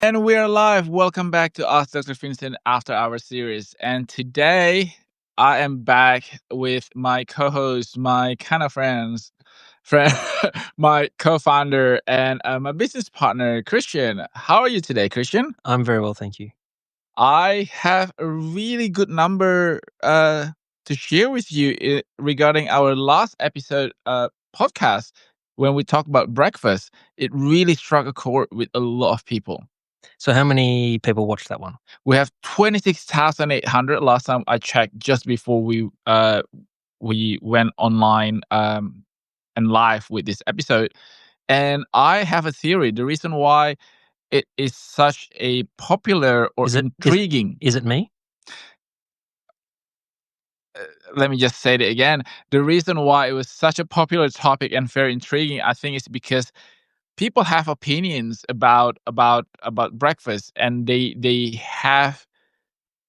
And we're live. Welcome back to Ask Dr. Vincent After Our series. And today I am back with my co-host, my kind of friend, my co-founder, and my business partner, Christian. How are you today, Christian? I'm very well, thank you. I have a really good number to share with you regarding our last episode podcast when we talked about breakfast. It really struck a chord with a lot of people. So how many people watched that one? We have 26,800 last time I checked, just before we went online and live with this episode. And I have a theory. The reason why it is such a popular or intriguing. Is it me? Let me just say it again. The reason why it was such a popular topic and very intriguing, I think, is because people have opinions about breakfast, and they have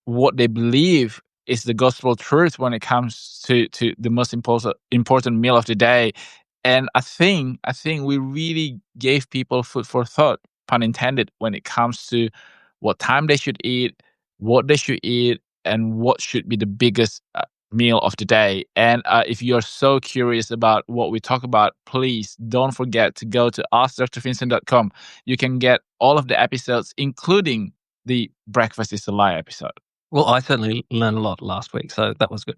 what they believe is the gospel truth when it comes to the most important meal of the day. And I think we really gave people food for thought, pun intended, when it comes to what time they should eat, what they should eat, and what should be the biggest meal of the day. And if you're so curious about what we talk about, please don't forget to go to askdrvincent.com. You can get all of the episodes, including the Breakfast is a Lie episode. Well, I certainly learned a lot last week, so that was good.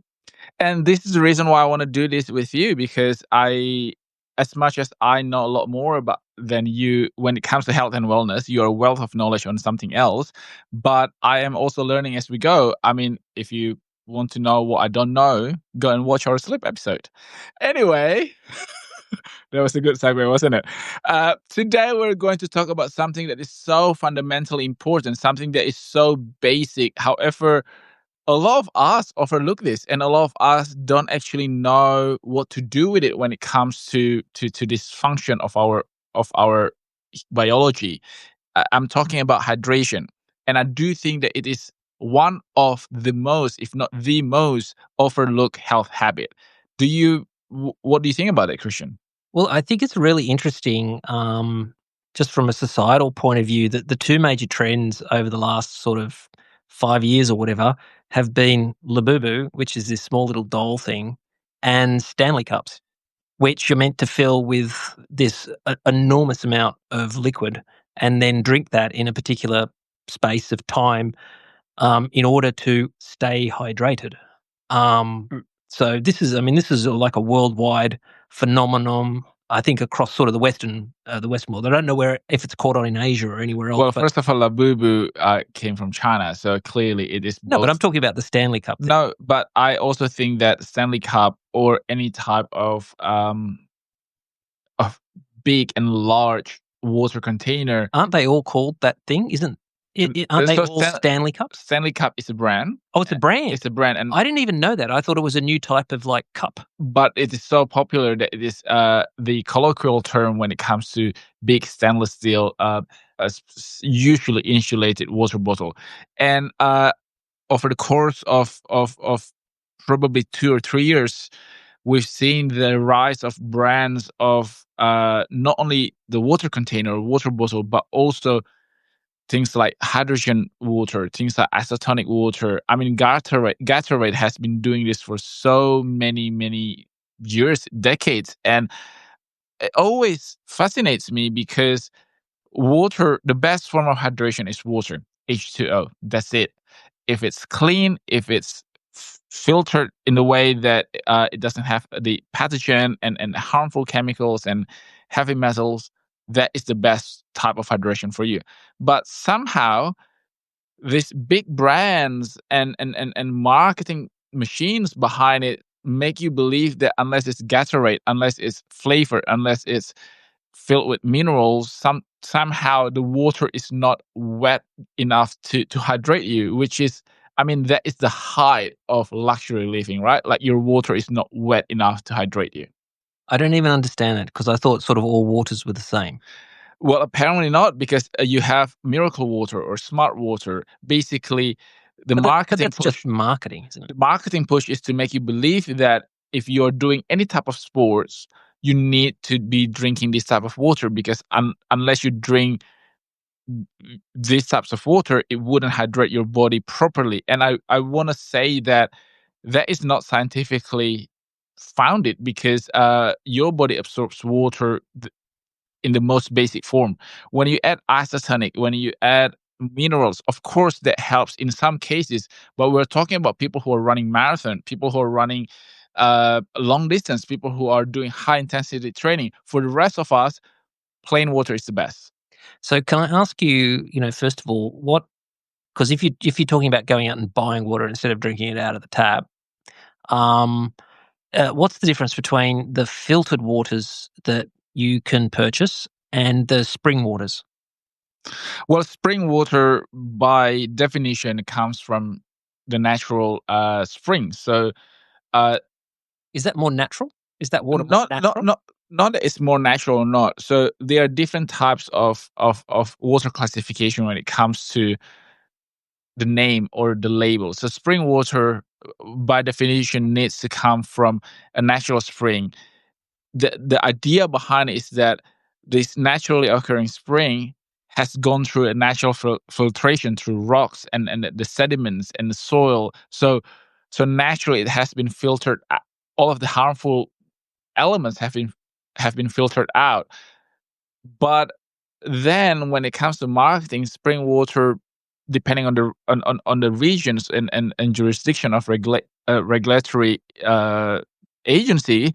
And this is the reason why I want to do this with you, because as much as I know a lot more about than you when it comes to health and wellness, you're a wealth of knowledge on something else. But I am also learning as we go. I mean, if you want to know what I don't know, go and watch our sleep episode. Anyway, that was a good segue, wasn't it? Today, we're going to talk about something that is so fundamentally important, something that is so basic. However, a lot of us overlook this, and a lot of us don't actually know what to do with it when it comes to this function of our biology. I'm talking about hydration, and I do think that it is one of the most, if not the most, overlooked health habit. What do you think about it, Christian? Well, I think it's really interesting, just from a societal point of view, that the two major trends over the last sort of 5 years or whatever have been Labubu, which is this small little doll thing, and Stanley Cups, which you're meant to fill with this enormous amount of liquid and then drink that in a particular space of time in order to stay hydrated. So this is like a worldwide phenomenon. I think across sort of the Western world. I don't know if it's caught on in Asia or anywhere else. Well, first of all, Labubu came from China, so clearly it is. No, but I'm talking about the Stanley Cup thing. No, but I also think that Stanley Cup or any type of big and large water container. Aren't they all called that thing? Aren't they all Stanley Cups? Stanley Cup is a brand. Oh, it's a brand. It's a brand, and I didn't even know that. I thought it was a new type of like cup. But it is so popular that it is the colloquial term when it comes to big stainless steel, usually insulated water bottle. And over the course of probably 2 or 3 years, we've seen the rise of brands of not only the water container, water bottle, but also things like hydrogen water, things like isotonic water. I mean, Gatorade has been doing this for so many years, decades. And it always fascinates me because water, the best form of hydration is water, H2O. That's it. If it's clean, if it's filtered in the way that it doesn't have the pathogen and harmful chemicals and heavy metals, that is the best type of hydration for you. But somehow these big brands and marketing machines behind it make you believe that unless it's Gatorade, unless it's flavored, unless it's filled with minerals, somehow the water is not wet enough to hydrate you, which is, I mean, that is the height of luxury living, right? Like your water is not wet enough to hydrate you. I don't even understand it because I thought sort of all waters were the same. Well, apparently not, because you have miracle water or smart water. Basically, that's just marketing, isn't it? The marketing push is to make you believe that if you're doing any type of sports, you need to be drinking this type of water, because unless you drink these types of water, it wouldn't hydrate your body properly. And I want to say that that is not scientifically founded, because your body absorbs water in the most basic form. When you add isotonic, when you add minerals, of course that helps in some cases, but we're talking about people who are running marathon, people who are running long distance, people who are doing high intensity training. For the rest of us, plain water is the best. So can I ask you, first of all, what, because if you're talking about going out and buying water instead of drinking it out of the tap, um, what's the difference between the filtered waters that you can purchase and the spring waters? Well, spring water by definition comes from the natural spring. So uh, Is that more natural? Is that water more not not natural? not not that it's more natural or not. So there are different types of water classification when it comes to the name or the label. So spring water, by definition, needs to come from a natural spring. The idea behind it is that this naturally occurring spring has gone through a natural filtration through rocks and the sediments and the soil. So naturally it has been filtered. All of the harmful elements have been filtered out. But then when it comes to marketing, spring water, depending on the regions and jurisdiction of regulatory agency,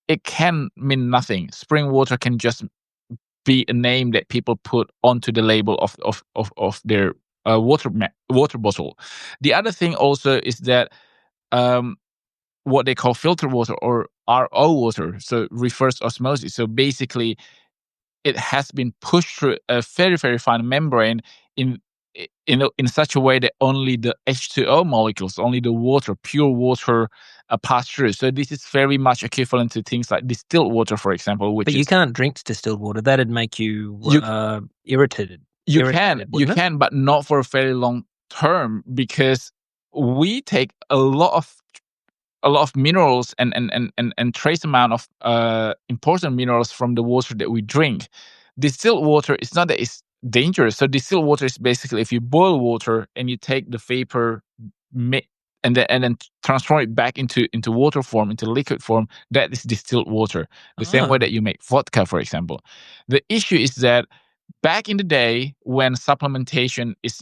it can mean nothing. Spring water can just be a name that people put onto the label of their water bottle. The other thing also is that um, what they call filter water or RO water, so reverse osmosis. So basically, it has been pushed through a very, very fine membrane in in such a way that only the H2O molecules, only the water, pure water, pass through. So this is very much equivalent to things like distilled water, for example, But which you is can't drink distilled water. That'd make you you irritated. Irritated, you wouldn't it? can, but not for a very long term, because we take a lot of minerals and trace amount of important minerals from the water that we drink. Distilled water, it's not that it's dangerous. So distilled water is basically if you boil water and you take the vapor mi- and then transform it back into water form, into liquid form, that is distilled water. The same way Oh. that you make vodka, for example. The issue is that back in the day when supplementation is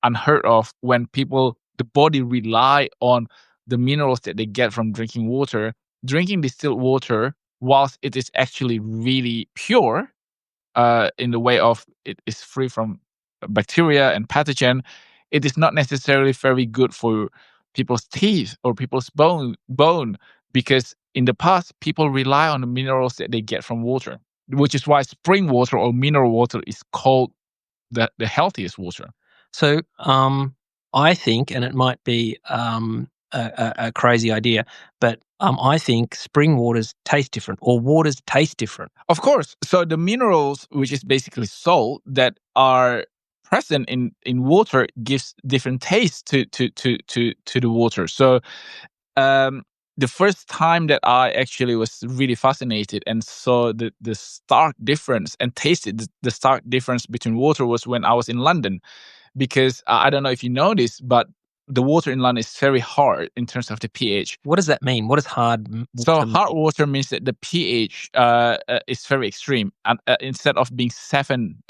unheard of, when people the body rely on the minerals that they get from drinking water, drinking distilled water, whilst it is actually really pure, in the way of it is free from bacteria and pathogen, it is not necessarily very good for people's teeth or people's bone, because in the past people rely on the minerals that they get from water, which is why spring water or mineral water is called the healthiest water. So, I think, and it might be a crazy idea, but I think spring waters taste different, or waters taste different. Of course. So the minerals, which is basically salt, that are present in water, gives different taste to the water. So um, the first time that I actually was really fascinated and saw the stark difference and tasted the stark difference between water was when I was in London, because I don't know if you know this, but the water in London is very hard in terms of the pH. What does that mean? What does So water hard mean? water means that the pH is very extreme, and instead of being seven,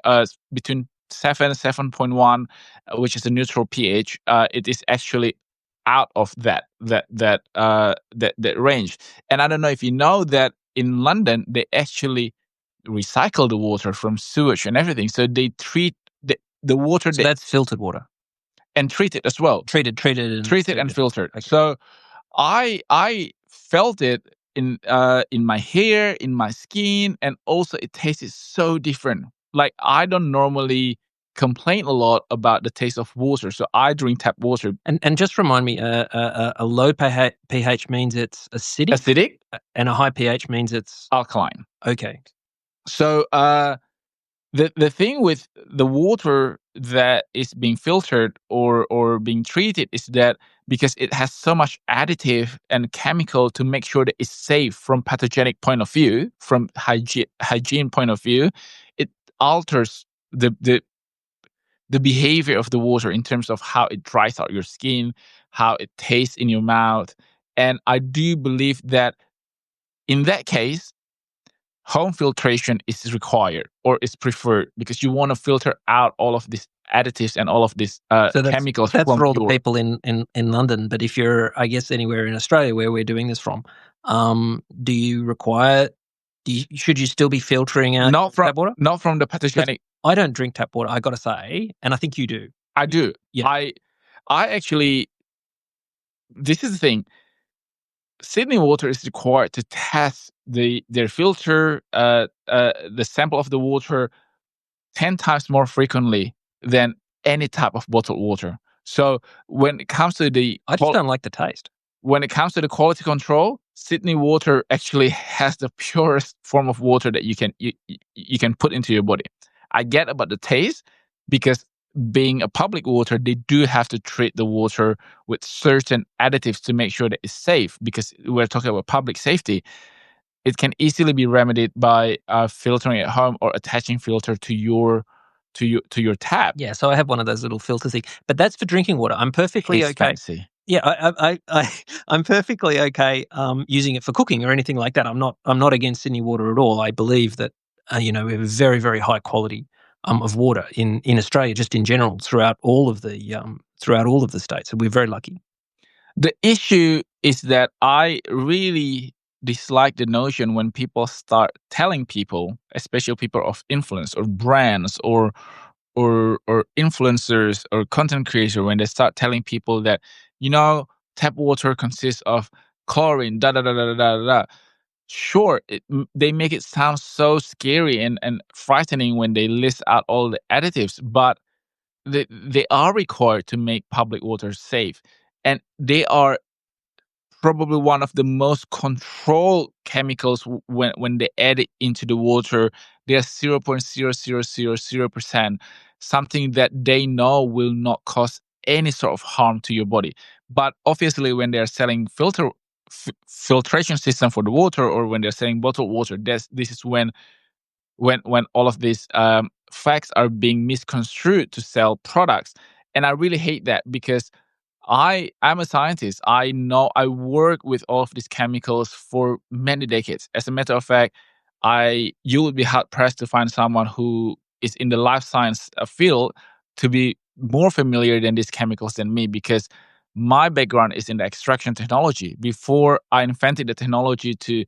between 7.1, which is a neutral pH, it is actually out of that range. And I don't know if you know that in London they actually recycle the water from sewage and everything, so they treat the water So that that's filtered water, and treat it as well, treated, and treat it and filtered. filtered. Okay. So I felt it in my hair, in my skin, and also it tasted so different. Like I don't normally complain a lot about the taste of water, so I drink tap water. And just remind me, a low pH means it's acidic, Acidic, and a high pH means it's alkaline. okay. So the thing with the water that is being filtered or being treated is that because it has so much additive and chemical to make sure that it's safe from pathogenic point of view, from hygiene point of view, it alters the the behavior of the water in terms of how it dries out your skin, how it tastes in your mouth. And I do believe that in that case, home filtration is required or is preferred because you want to filter out all of these additives and all of these So chemicals that's from for all the your. people in London. But if you're, I guess, anywhere in Australia where we're doing this from, do you require? Should you still be filtering out Not from tap water? not from the Because pathogenic. I don't drink tap water. I got to say, and I think you do. I do. Yeah. I actually, this is the thing. Sydney Water is required to test their filter, the sample of the water 10 times more frequently than any type of bottled water. So when it comes to the I just don't like the taste. when it comes to the quality control, Sydney Water actually has the purest form of water that you can put into your body. I get about the taste because being a public water, they do have to treat the water with certain additives to make sure that it's safe. Because we're talking about public safety, it can easily be remedied by filtering at home or attaching filter to your tap. Yeah, so I have one of those little filter things, but that's for drinking water. I'm perfectly It's okay. fancy. Yeah, I'm perfectly okay using it for cooking or anything like that. I'm not against Sydney Water at all. I believe that we have a very very high quality of water in Australia, just in general throughout all of the states. So we're very lucky. The issue is that I really dislike the notion when people start telling people, especially people of influence or brands or influencers or content creators, when they start telling people that, you know, tap water consists of chlorine, da da da da da da da. Sure, they make it sound so scary and frightening when they list out all the additives, but they are required to make public water safe. And they are probably one of the most controlled chemicals when they add it into the water. They are 0.0000%, something that they know will not cause any sort of harm to your body. But obviously, when they're selling filtration system for the water, or when they're selling bottled water, this is when all of these facts are being misconstrued to sell products. And I really hate that because I'm a scientist. I know I work with all of these chemicals for many decades. As a matter of fact, I you would be hard pressed to find someone who is in the life science field to be more familiar than these chemicals than me because my background is in the extraction technology. Before I invented the technology to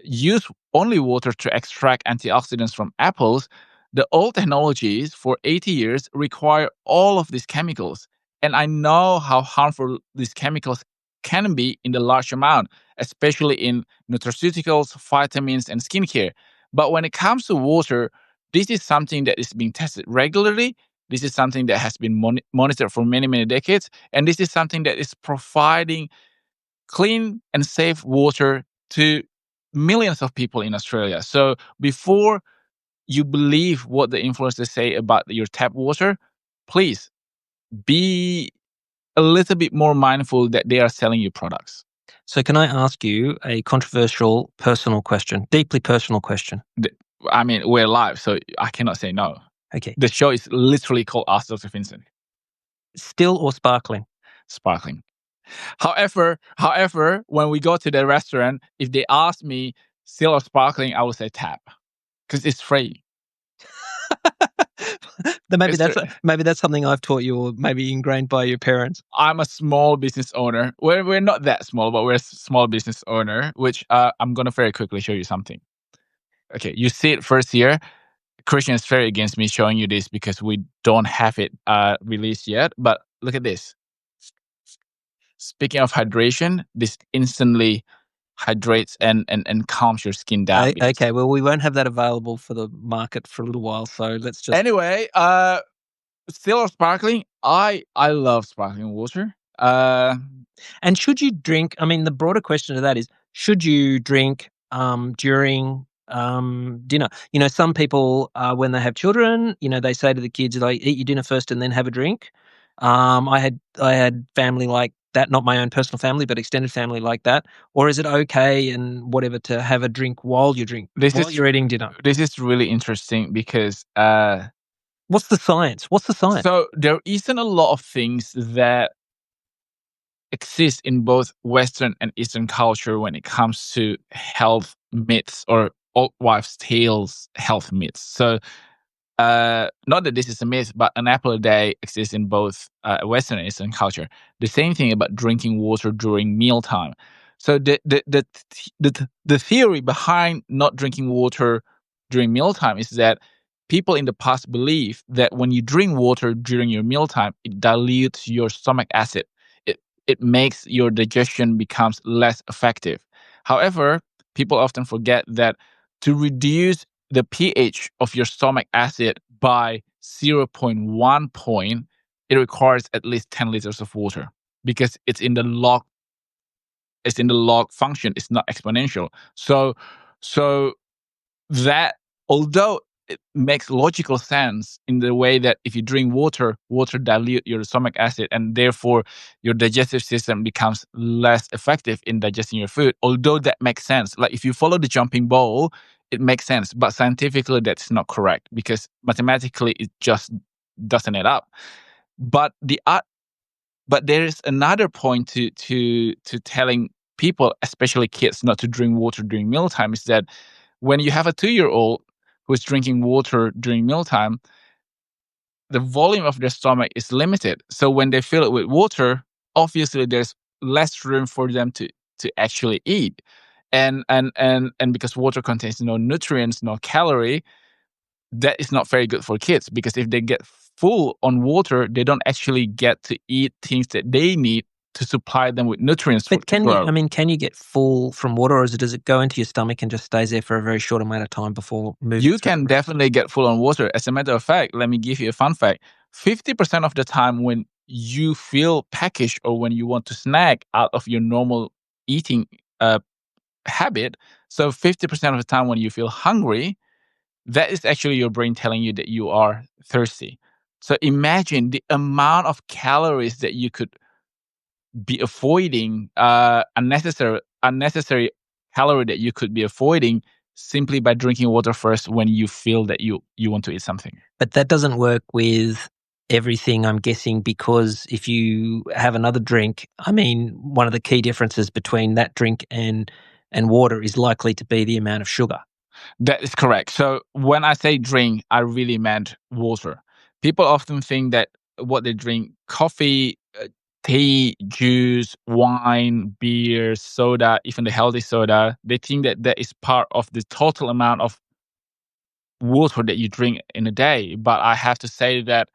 use only water to extract antioxidants from apples, the old technologies for 80 years require all of these chemicals. And I know how harmful these chemicals can be in the large amount, especially in nutraceuticals, vitamins, and skincare. But when it comes to water, this is something that is being tested regularly. This is something that has been monitored for many, many decades. And this is something that is providing clean and safe water to millions of people in Australia. So before you believe what the influencers say about your tap water, please be a little bit more mindful that they are selling you products. So can I ask you a controversial personal question, deeply personal question? I mean, we're live, so I cannot say no. Okay, The show is literally called Ask Dr. Vincent. still or sparkling? Sparkling. However, when we go to the restaurant, if they ask me still or sparkling, I will say tap because it's free. Then It's the, maybe that's something I've taught you, or maybe ingrained by your parents. I'm a small business owner. We're not that small, but we're a small business owner, which I'm gonna very quickly show you something. Okay, you see it first here. Christian is very against me showing you this because we don't have it released yet. But look at this. Speaking of hydration, this instantly hydrates and calms your skin down. Okay, well, we won't have that available for the market for a little while, so let's just. Anyway, still or sparkling? I love sparkling water. And should you drink? I mean, the broader question to that is: should you drink during dinner? You know, some people when they have children, you know, they say to the kids, like, "Eat your dinner first and then have a drink." I had family like that, not my own personal family, but extended family like that. Or is it okay and whatever to have a drink while This while is you're eating dinner? this is really interesting because What's the science? What's the science? So there isn't a lot of things that exist in both Western and Eastern culture when it comes to health myths or old wives' tales health myths. So not that this is a myth, but an apple a day exists in both Western and Eastern culture. The same thing about drinking water during mealtime. So the theory behind not drinking water during mealtime is that people in the past believe that when you drink water during your mealtime, it dilutes your stomach acid. It makes your digestion becomes less effective. However, people often forget that to reduce the pH of your stomach acid by zero point 0.1 point, it requires at least 10 liters of water because it's in the log function, it's not exponential. So that although it makes logical sense in the way that if you drink water, water dilute your stomach acid and therefore your digestive system becomes less effective in digesting your food. Although that makes sense. Like if you follow the jumping ball, it makes sense. But scientifically, that's not correct because mathematically it just doesn't add up. But but there is another point to telling people, especially kids, not to drink water during mealtime is that when you have a 2-year-old who's drinking water during mealtime, the volume of their stomach is limited. So when they fill it with water, obviously there's less room for them to actually eat. And because water contains no nutrients, no calorie, that is not very good for kids because if they get full on water, they don't actually get to eat things that they need to supply them with nutrients for But to can you? grow. I mean, can you get full from water, or does it go into your stomach and just stays there for a very short amount of time before moving? You can definitely get full on water. As a matter of fact, let me give you a fun fact. 50% of the time when you feel peckish or when you want to snack out of your normal eating uh, habit, so 50% of the time when you feel hungry, that is actually your brain telling you that you are thirsty. So imagine the amount of calories that you could be avoiding, unnecessary calorie that you could be avoiding simply by drinking water first when you feel that you want to eat something. But that doesn't work with everything, I'm guessing, because if you have another drink, I mean, one of the key differences between that drink and water is likely to be the amount of sugar. That is correct. So when I say drink, I really meant water. People often think that what they drink, coffee, tea, juice, wine, beer, soda, even the healthy soda, they think that that is part of the total amount of water that you drink in a day. But I have to say that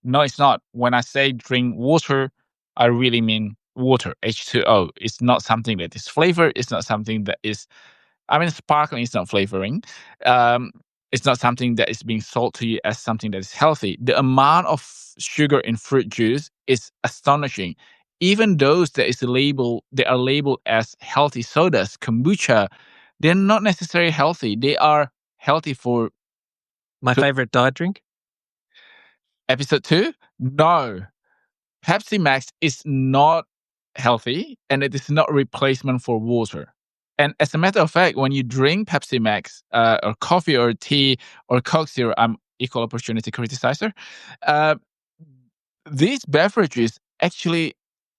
no, it's not. When I say drink water, I really mean water, H2O. It's not something that is flavored. It's not something that is, I mean, sparkling is not flavoring. Um, it's not something that is being sold to you as something that is healthy. The amount of sugar in fruit juice is astonishing. Even those that is labeled, they are labeled as healthy sodas, kombucha, they're not necessarily healthy. They are healthy for My to favorite diet drink? episode 2. No, Pepsi Max is not healthy and it is not a replacement for water. And as a matter of fact, when you drink Pepsi Max or coffee or tea or Coke Zero, I'm equal opportunity criticizer. Uh, these beverages actually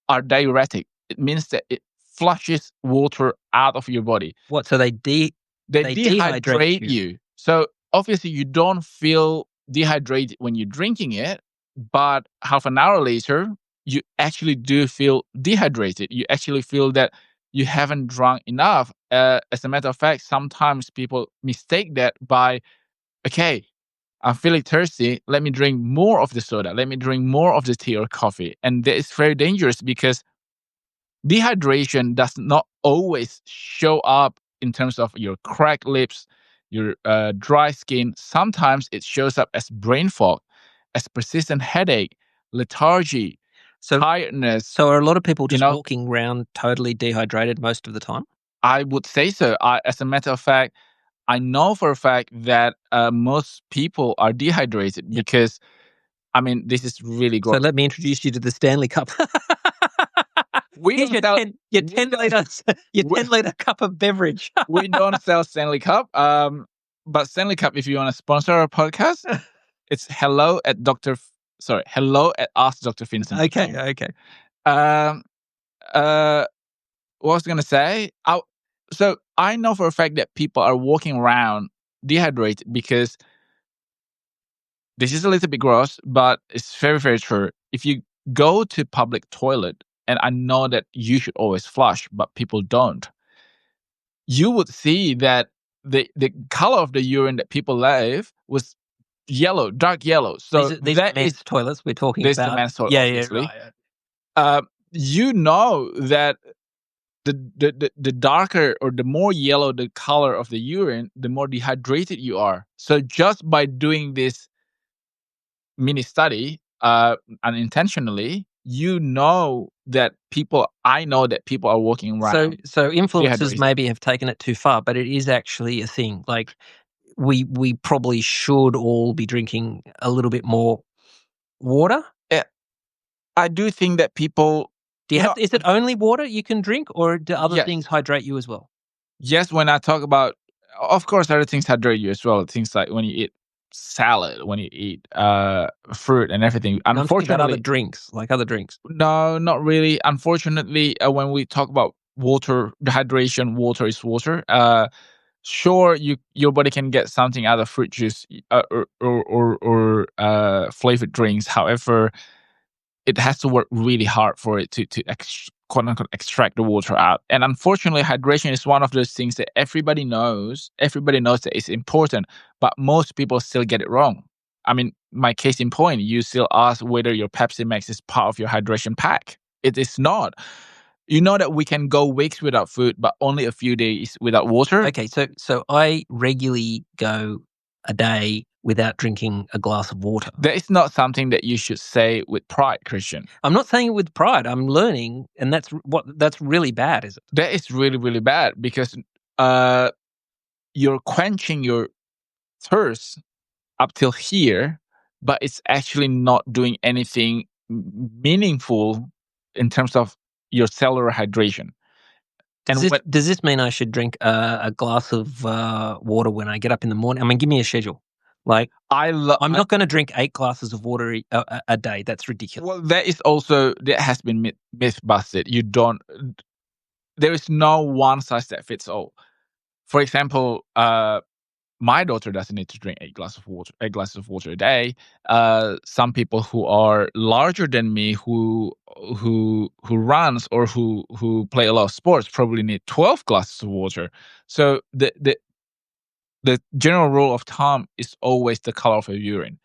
are diuretic. It means that it flushes water out of your body. What? So They they dehydrate dehydrate you. you. So obviously you don't feel dehydrated when you're drinking it, but half an hour later, you actually do feel dehydrated. You actually feel that you haven't drunk enough. As a matter of fact, sometimes people mistake that by, okay, I'm feeling thirsty. Let me drink more of the soda. Let me drink more of the tea or coffee. And that is very dangerous because dehydration does not always show up in terms of your cracked lips, your dry skin. Sometimes it shows up as brain fog, as persistent headache, lethargy, So tiredness. so are a lot of people You just know, walking around totally dehydrated most of the time? I would say so. As a matter of fact, I know for a fact that most people are dehydrated Yep. because, I mean, this is really So gross. let me introduce you to the Stanley Cup. We Here's don't sell. your We 10 don't. liters your We, 10-liter cup of beverage. we don't sell Stanley Cup. But Stanley Cup, if you want to sponsor our podcast, It's hello at hello at askdrvincent.com. Okay. Um, uh, what was I gonna say? So I know for a fact that people are walking around dehydrated because this is a little bit gross, but it's very, very true. If you go to public toilet, and I know that you should always flush, but people don't, you would see that the color of the urine that people leave was yellow, dark yellow. So These are that is men's toilets we're talking this the about. man's toilet, Yeah, obviously. right. You know that the darker or the more yellow the color of the urine, the more dehydrated you are. So just by doing this mini study, unintentionally, I know that people are walking around So influencers dehydrated. maybe have taken it too far, but it is actually a thing. Like we probably should all be drinking a little bit more water. Yeah, I do think that people, Do you have? Is it only water you can drink, or do other yes, things hydrate you as well? yes. When I talk about, of course, other things hydrate you as well. Things like when you eat salad, when you eat fruit and everything. No, I'm talking about other Unfortunately, drinks, like other drinks. no, not really. Unfortunately, when we talk about water dehydration, water is water. Sure, your body can get something out of fruit juice, or flavored drinks. However, it has to work really hard for it to quote unquote extract the water out. And unfortunately, hydration is one of those things that everybody knows. Everybody knows that it's important, but most people still get it wrong. I mean, my case in point, you still ask whether your Pepsi Max is part of your hydration pack. It is not. You know that we can go weeks without food, but only a few days without water. Okay, so I regularly go a day without drinking a glass of water. That is not something that you should say with pride, Christian. I'm not saying it with pride. I'm learning, and that's really bad, is it? That is really, really bad because uh, you're quenching your thirst up till here, but it's actually not doing anything meaningful in terms of your cellular hydration. And what Does this mean I should drink a glass of water when I get up in the morning? I mean, give me a schedule. Like, I love, I'm not going to drink 8 glasses of water a day. That's ridiculous. well, that has been myth busted. There is no one size that fits all. For example, my daughter doesn't need to drink 8 glasses of water a day. Some people who are larger than me, who runs or who play a lot of sports, probably need 12 glasses of water. So the general rule of thumb is always the color of your urine.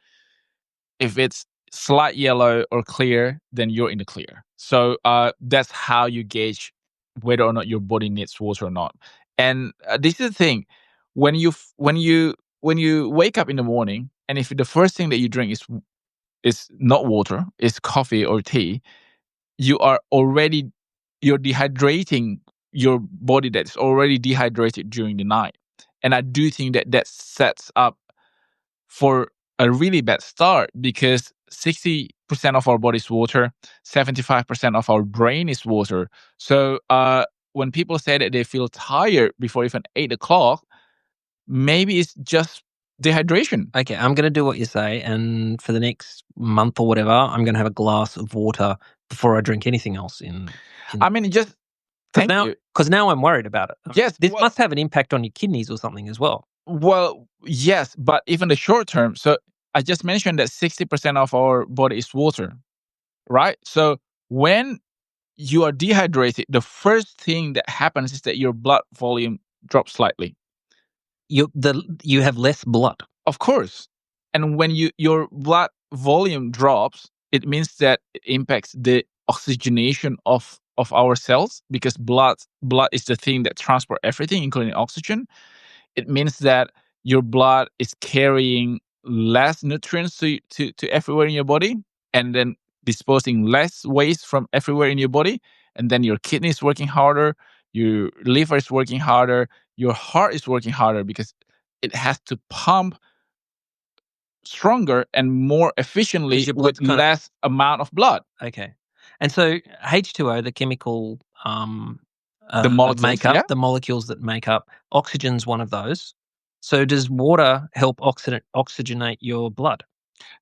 If it's slight yellow or clear, then you're in the clear. So that's how you gauge whether or not your body needs water or not. And this is the thing: when you wake up in the morning, and if the first thing that you drink is not water, is coffee or tea, you are already you're dehydrating your body that's already dehydrated during the night. And I do think that sets up for a really bad start because 60% of our body is water, 75% of our brain is water. So when people say that they feel tired before even 8 o'clock, maybe it's just dehydration. Okay, I'm going to do what you say, and for the next month or whatever, I'm going to have a glass of water before I drink anything else. I mean, just thank you. Because now I'm worried about it. Yes, This must have an impact on your kidneys or something as well. well, yes, but even the short term. So I just mentioned that 60% of our body is water, right? So when you are dehydrated, the first thing that happens is that your blood volume drops slightly. You have less blood. Of course. And when your blood volume drops, it means that it impacts the oxygenation of our cells because blood is the thing that transport everything, including oxygen. It means that your blood is carrying less nutrients to everywhere in your body and then disposing less waste from everywhere in your body. And then your kidney is working harder, your liver is working harder, your heart is working harder because it has to pump stronger and more efficiently Your with blood's kind of less amount of blood. okay. And so H2O, the chemical The molecules, makeup, yeah. the molecules that make up oxygen's one of those. So does water help oxygenate your blood?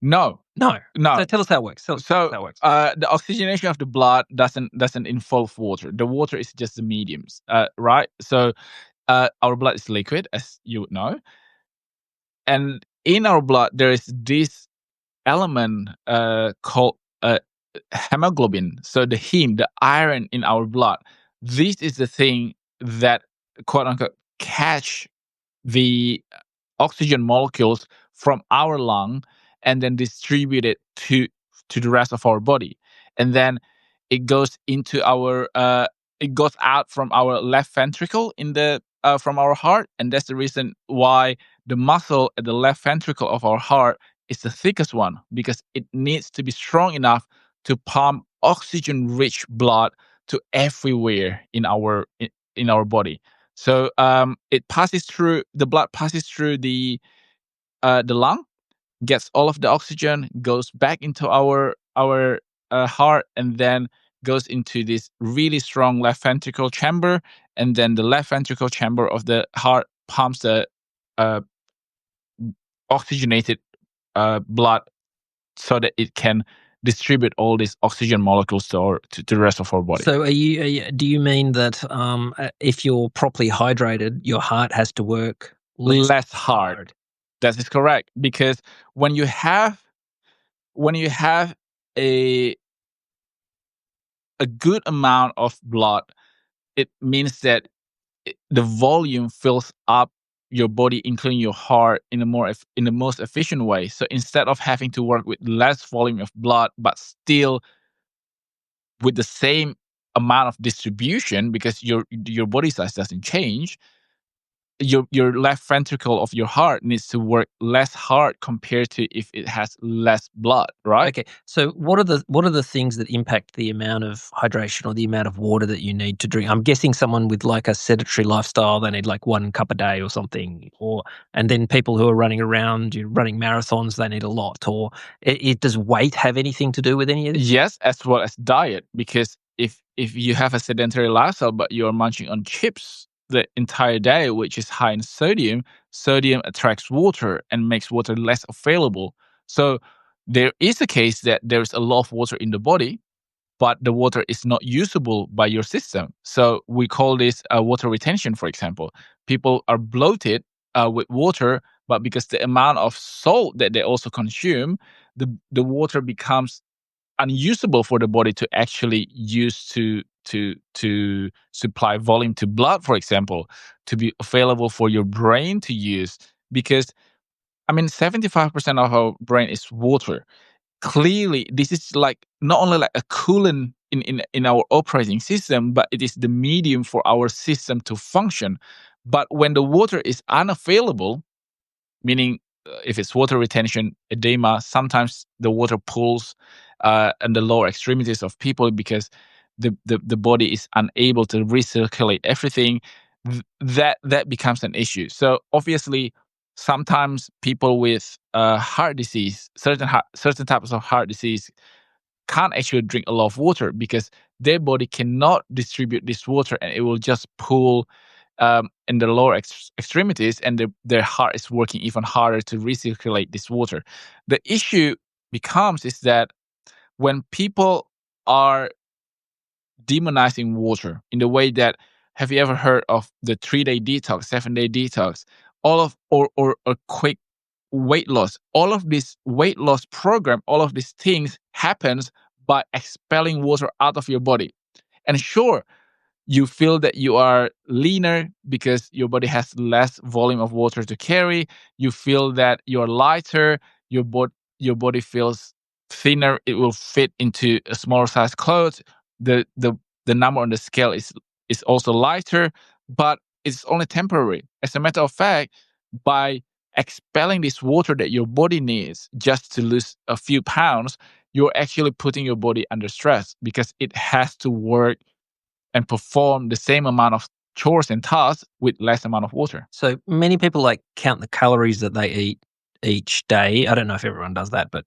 No, No. So no. tell us how it works. Tell us So, how it works. the oxygenation of the blood doesn't involve water. The water is just the mediums, right? So, our blood is liquid, as you would know, and in our blood there is this element called hemoglobin. So the heme, the iron in our blood, this is the thing that quote unquote catch the oxygen molecules from our lung and then distribute it to the rest of our body, and then it goes into our it goes out from our left ventricle in the from our heart, and that's the reason why the muscle at the left ventricle of our heart is the thickest one, because it needs to be strong enough to pump oxygen rich blood to everywhere in our body. So it passes through the blood passes through the lung, gets all of the oxygen, goes back into our heart, and then goes into this really strong left ventricle chamber, and then the left ventricle chamber of the heart pumps the uh, oxygenated blood so that it can distribute all these oxygen molecules to the rest of our body. So do you mean that if you're properly hydrated, your heart has to work less Less hard. hard? That is correct, because when you have when you have a a good amount of blood, it means that the volume fills up your body, including your heart, in a in the most efficient way. So instead of having to work with less volume of blood, but still with the same amount of distribution, because your body size doesn't change, your left ventricle of your heart needs to work less hard compared to if it has less blood, right? Okay. So what are the things that impact the amount of hydration or the amount of water that you need to drink? I'm guessing someone with like a sedentary lifestyle, they need like 1 cup a day or something. And then people who are running around, you're running marathons, they need a lot. Or does weight have anything to do with any of this? Yes, as well as diet, because if you have a sedentary lifestyle but you're munching on chips the entire day, which is high in sodium, sodium attracts water and makes water less available. So there is a case that there's a lot of water in the body, but the water is not usable by your system. So we call this water retention, for example. People are bloated with water, but because the amount of salt that they also consume, the water becomes unusable for the body to actually use to supply volume to blood, for example, to be available for your brain to use. Because I mean, 75% of our brain is water. Clearly, this is like not only like a coolant in our operating system, but it is the medium for our system to function. But when the water is unavailable, meaning if it's water retention edema, sometimes the water pools in the lower extremities of people because the body is unable to recirculate everything. That becomes an issue. So obviously, sometimes people with heart disease, certain types of heart disease, can't actually drink a lot of water because their body cannot distribute this water, and it will just pool in the lower extremities, and their heart is working even harder to recirculate this water. The issue becomes is that when people are demonizing water in the way that, have you ever heard of the 3-day detox, 7-day detox, all of or a quick weight loss, all of this weight loss program, all of these things happens by expelling water out of your body. And sure, you feel that you are leaner because your body has less volume of water to carry. You feel that you're lighter. Your body feels thinner. It will fit into a smaller size clothes. The number on the scale is also lighter, but it's only temporary. As a matter of fact, by expelling this water that your body needs just to lose a few pounds, you're actually putting your body under stress because it has to work and perform the same amount of chores and tasks with less amount of water. So many people like count the calories that they eat each day. I don't know if everyone does that, but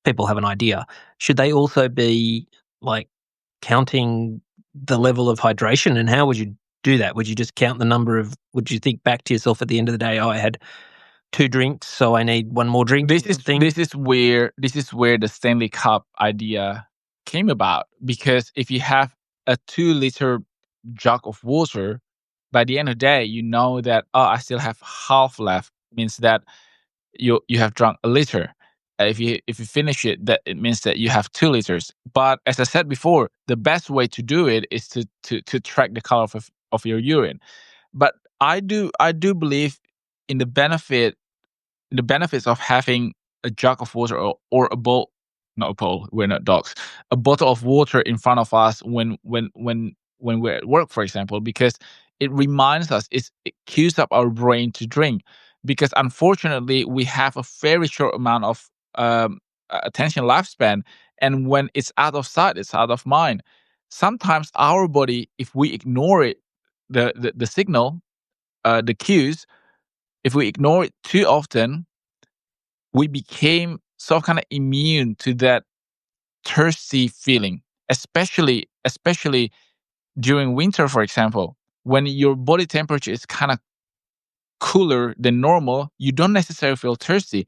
people have an idea. Should they also be like counting the level of hydration, and how would you do that? Would you just count the number of, would you think back to yourself at the end of the day, oh, I had 2 drinks, so I need 1 more drink thing? This is where the Stanley Cup idea came about, because if you have a 2-liter jug of water, by the end of the day, you know that, oh, I still have half left. Means that you have drunk a liter. If you finish it, that it means that you have 2 liters. But as I said before, the best way to do it is to track the color of your urine. But I do believe in the benefits of having a jug of water, or a bowl, not a bowl, we're not dogs, a bottle of water in front of us when we're at work, for example, because it reminds us, it cues up our brain to drink. Because unfortunately, we have a very short amount of attention lifespan, and when it's out of sight, it's out of mind. Sometimes our body, if we ignore it, the signal, the cues, if we ignore it too often, we became so kind of immune to that thirsty feeling, especially during winter, for example, when your body temperature is kind of cooler than normal, you don't necessarily feel thirsty.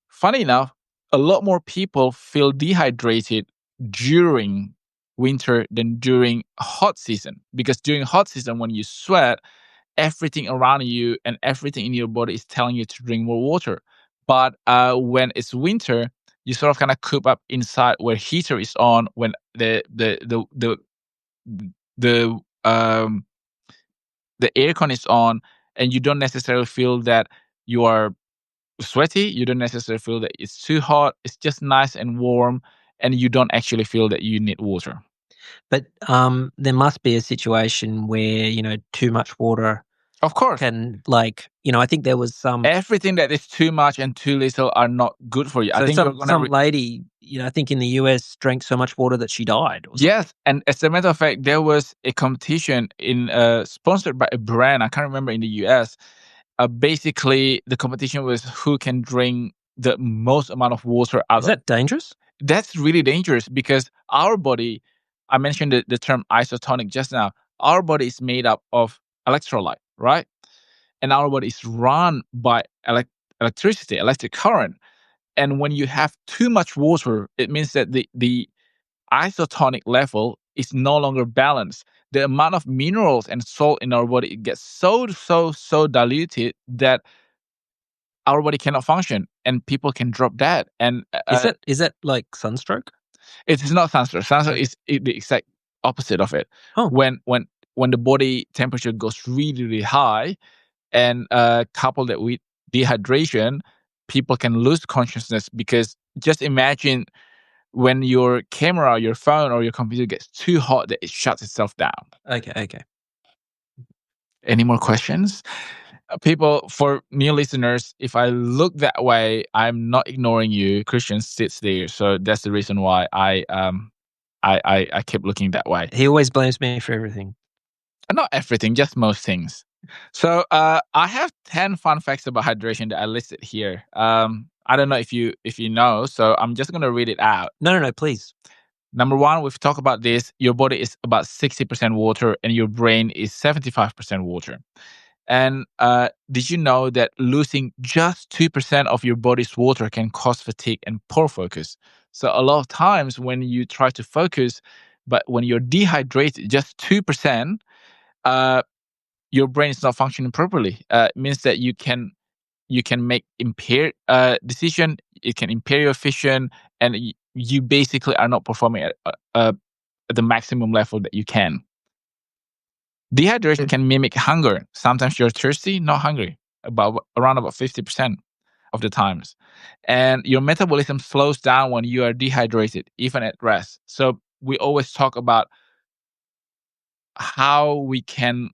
Funny enough, a lot more people feel dehydrated during winter than during hot season, because during hot season, when you sweat, everything around you and everything in your body is telling you to drink more water. But when it's winter, you sort of kind of coop up inside where heater is on, when the the aircon is on, and you don't necessarily feel that you are sweaty. You don't necessarily feel that it's too hot. It's just nice and warm, and you don't actually feel that you need water. But, there must be a situation where, too much water Of course, can, I think there was some everything that is too much and too little are not good for you. I so think you're some gonna some lady, I think in the US drank so much water that she died or something. Yes, and as a matter of fact, there was a competition sponsored by a brand. I can't remember, in the US. Basically, the competition was who can drink the most amount of water out Is of. that dangerous? That's really dangerous, because our body. I mentioned the term isotonic just now. Our body is made up of electrolyte, right? And our body is run by electricity, electric current. And when you have too much water, it means that the isotonic level is no longer balanced. The amount of minerals and salt in our body, it gets so diluted that our body cannot function, and people can drop dead. And Is that like sunstroke? it is not sunstroke. Sunstroke Okay. is the exact opposite of it. Oh, When the body temperature goes really high, and coupled it with dehydration, people can lose consciousness, because just imagine when your camera, your phone, or your computer gets too hot, that it shuts itself down. okay. Any more questions? People, for new listeners, if I look that way, I'm not ignoring you. Christian sits there, so that's the reason why I keep looking that way. He always blames me for everything. Not everything, just most things. So I have 10 fun facts about hydration that I listed here. I don't know if you know, so I'm just gonna read it out. No, please. Number one, we've talked about this. Your body is about 60% water, and your brain is 75% water. And did you know that losing just 2% of your body's water can cause fatigue and poor focus? So a lot of times when you try to focus, but when you're dehydrated, just 2%, uh, your brain is not functioning properly. It means that you can make impaired decision. It can impair your vision, and you basically are not performing at the maximum level that you can. Dehydration can mimic hunger. Sometimes you're thirsty, not hungry, around 50% of the times. And your metabolism slows down when you are dehydrated, even at rest. So we always talk about how we can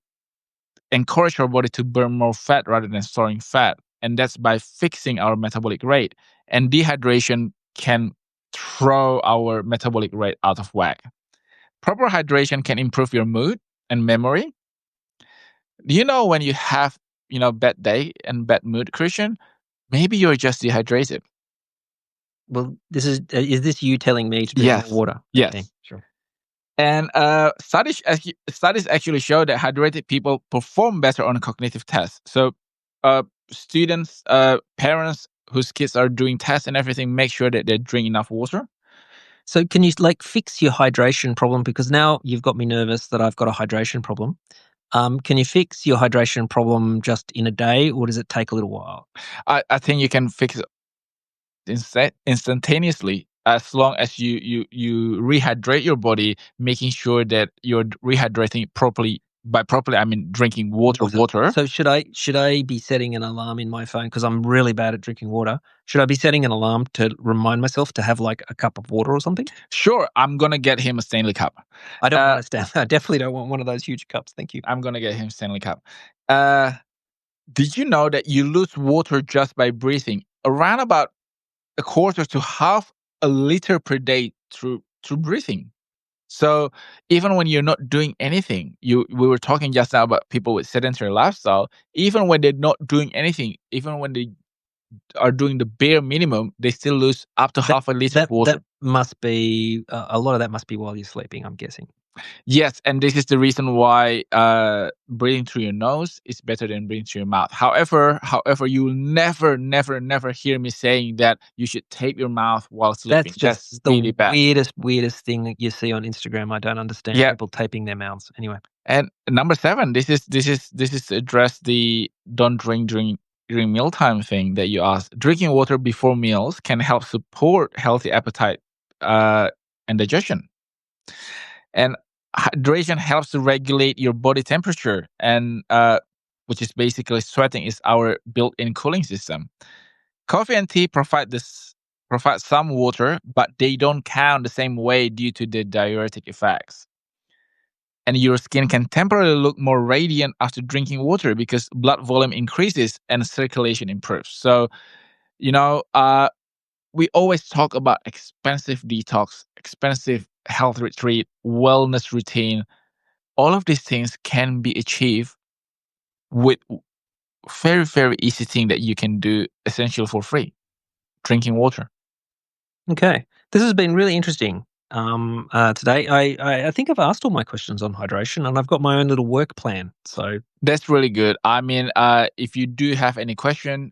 encourage our body to burn more fat rather than storing fat. And that's by fixing our metabolic rate. And dehydration can throw our metabolic rate out of whack. Proper hydration can improve your mood and memory. Do you know when you have, bad day and bad mood, Christian? Maybe you're just dehydrated. Well, is this you telling me to drink more Yes. water? Okay, Yes. sure. And studies actually show that hydrated people perform better on cognitive tests. So students, parents whose kids are doing tests and everything, make sure that they drink enough water. So can you like fix your hydration problem? Because now you've got me nervous that I've got a hydration problem. Can you fix your hydration problem just in a day, or does it take a little while? I think you can fix it instantaneously as long as you rehydrate your body, making sure that you're rehydrating properly. By properly, I mean drinking Water. water. So should I be setting an alarm in my phone because I'm really bad at drinking water? Should I be setting an alarm to remind myself to have like a cup of water or something? Sure, I'm gonna get him a Stanley Cup. I don't Uh, want to stand. I definitely don't want one of those huge cups. Thank you. I'm gonna get him Stanley Cup. Uh, did you know that you lose water just by breathing? Around about a quarter to half a liter per day through breathing. So even when you're not doing anything, we were talking just now about people with sedentary lifestyle. Even when they're not doing anything, even when they are doing the bare minimum, they still lose up to That half a liter of that water. must be a lot of that must be while you're sleeping, I'm guessing. Yes, and this is the reason why breathing through your nose is better than breathing through your mouth. However, you will never, never, never hear me saying that you should tape your mouth while That's sleeping. just That's the really bad. weirdest thing that you see on Instagram. I don't understand Yeah, people taping their mouths. Anyway. and number seven, this is to address the don't drink during mealtime thing that you asked. Drinking water before meals can help support healthy appetite uh, and digestion. And hydration helps to regulate your body temperature, and which is basically sweating is our built-in cooling system. Coffee and tea provide some water, but they don't count the same way due to the diuretic effects. And your skin can temporarily look more radiant after drinking water because blood volume increases and circulation improves. So, you know, we always talk about expensive detox, expensive health retreat, wellness routine. All of these things can be achieved with very, very easy thing that you can do essentially for free, drinking water. Okay. This has been really interesting today. I think I've asked all my questions on hydration and I've got my own little work plan. So, That's really good. I mean, if you do have any question,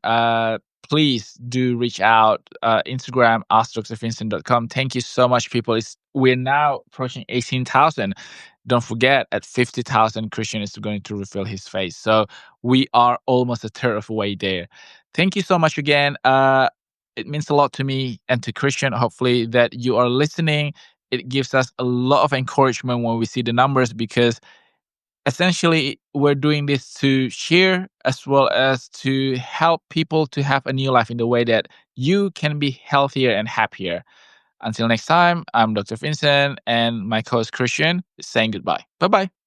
please do reach out. Instagram, askdrvincent.com. Thank you so much, people. We're now approaching 18,000. Don't forget, at 50,000, Christian is going to refill his face. So we are almost a third of the way there. Thank you so much again. It means a lot to me and to Christian, hopefully, that you are listening. It gives us a lot of encouragement when we see the numbers because essentially we're doing this to share as well as to help people to have a new life in the way that you can be healthier and happier. Until next time, I'm Dr. Vincent and my co-host Christian is saying goodbye. Bye bye.